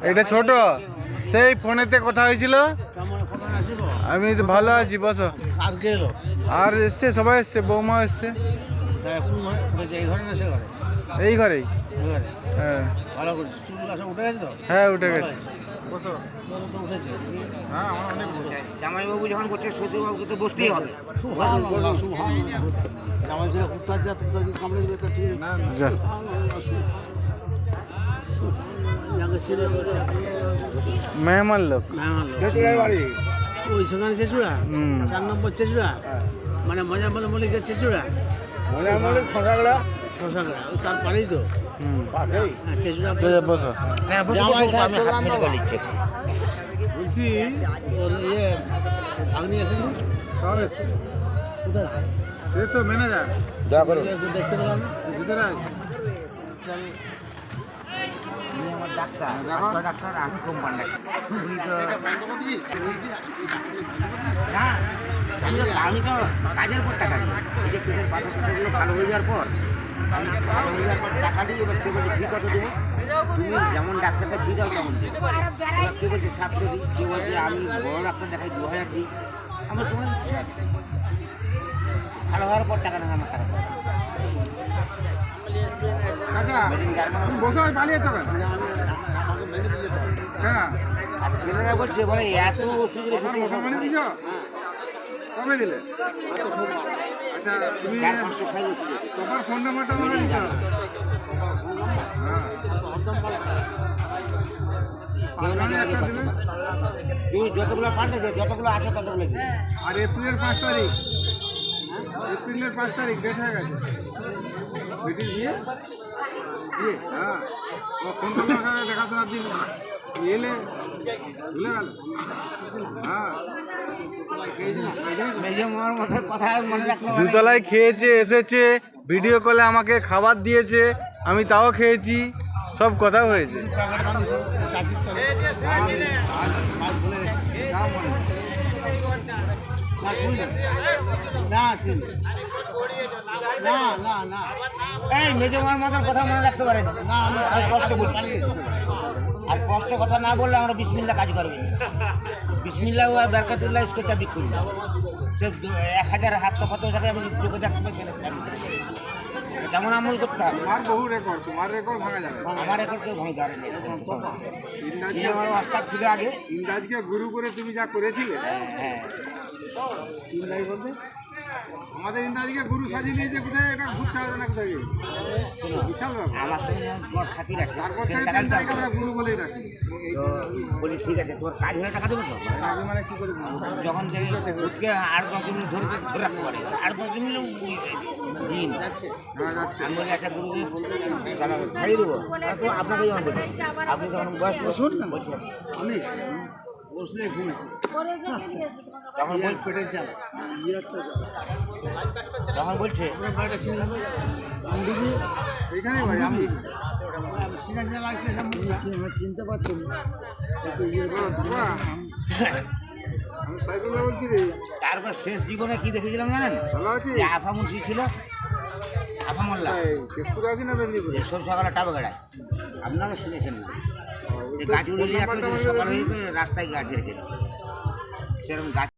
এটা ছোট সেই ফোনেতে কথা হয়েছিল। আমি তো ভালো আছি, বসো। আর এসছে, সবাই এসছে, বৌমা এসছে। এই ঘরেই? হ্যাঁ, হ্যাঁ উঠে গেছে। জামাইবাবু যখন করছে শ্বশুরবাবুকে তো বসতেই হবে। মেহমান লোক ওই সেখানে চেচুড়া 4 নম্বর চেচুড়া, মানে মজা বলে মলিকের চেচুড়া, শশাগড়া তারপরেই তো চেচুড়া। বসো। বলছি তোর ইয়ে ভাগ্নি আছে কোথায়? সে তো ম্যানেজার। দয়া করো দেখতে পেলাম ভিতরে ডাক্তার আমি কোম্পানি আমি তো কাজের পর টাকা দিই। এই যে পেটের পাথরগুলো ভালো হয়ে যাওয়ার পর ভালো হয়ে যাওয়ার পর টাকা দিই। এবার সে বলছে ঠিক আছে দেবো, তুমি যেমন ডাক্তারটা দিয়ে দাও তেমন দিই। এবার কে বলছে 700 দিই, কেউ বলছে আমি বড় ডাক্তার দেখাই 2000 দিই। আমার তোমার ইচ্ছা ভালো হওয়ার পর টাকা না আমার টাকা ছেলেরা বলছে বলে এত ওষুধ কবে দিলে? আচ্ছা, তুমি তোমার ফোন নাম্বারটা আমাকে দিতে হবে। তুমি যতগুলো পাঠাবে, যতগুলো আছে ততগুলো দিবে। আর এপ্রিলের 5 তারিখ, এপ্রিলের 5 তারিখ ডেট হয়ে গেছে। বেশি দিয়ে হ্যাঁ, ফোন নাম্বার দেখাশোনার দিন এলে ভুলে গেল। হ্যাঁ, দুতলায় খেয়েছে, এসেছে, ভিডিও কলে আমাকে খাবার দিয়েছে, আমি তাও খেয়েছি, সব কথা হয়েছে। এই মেজো মার মতন কথা মনে রাখতে পারেন না। আমি কষ্ট বলি, আর কষ্ট কথা না বললে আমরা বিসমিল্লাহ কাজ করবে। বিসমিল্লাহ আর বারাকাতুল্লাহ इसको চাবি করি না। সে 1000 হাত তো কত জায়গায় আমি চোখে দেখতে পাই। যেমন আমল করতে হবে। তোমার বহু রেকর্ড, তোমার রেকর্ড ভাঙা যাবে। আমার রেকর্ড কেউ ভাঙতে পারে না। আমার ওস্তাদ ছিল আগে। ইন্দাজকে গুরু করে তুমি যা করেছিলে। হ্যাঁ, ইন্দাজ বলতে আমাদের ইন্দাজকে গুরু সাজিয়ে নিয়েছে। কোথায় এটা ভূত ছাড়াবে না কোথায়? বিশাল ব্যাপার। আমার সঙ্গে খাতির আছে। তারপর থেকে ইন্দাজকে আমরা গুরু বলেই ডাকি। তো বলি ঠিক আছে, তোর কাজ হলে টাকা দেবো তো। আগে মানে কি করে যখন থেকে ভূতকে 8-10 মিনিট ধরে রাখতে পারে, 8-10 মিনিট দিন যাচ্ছে। আমি বলি একটা গুরুকে ছাড়িয়ে দেবো। তো আপনাকে যখন বলি, আপনি যখন বয়স বসুন না বলছেন বসলে ঘুমেছে তখন পেটের চাল তখন বলছে এখানে বাড়ি। আমি লাগছে চিনতে পারছি না। আমি সাইফুল্লাহ বলছি রে। তারপর শেষ জীবনে কি দেখেছিলাম জানেন? ভালো আছি। আফা মুন্সি ছিল, আফা মোল্লা, কেশপুরে আছি না মেদিনীপুরে? সরষাগালা টাবাগাড়ায়। আপনারা শুনেছেন না? গাছ উড়ে সকাল হয়ে রাস্তায় গাছ রেখে সেরকম গাছ।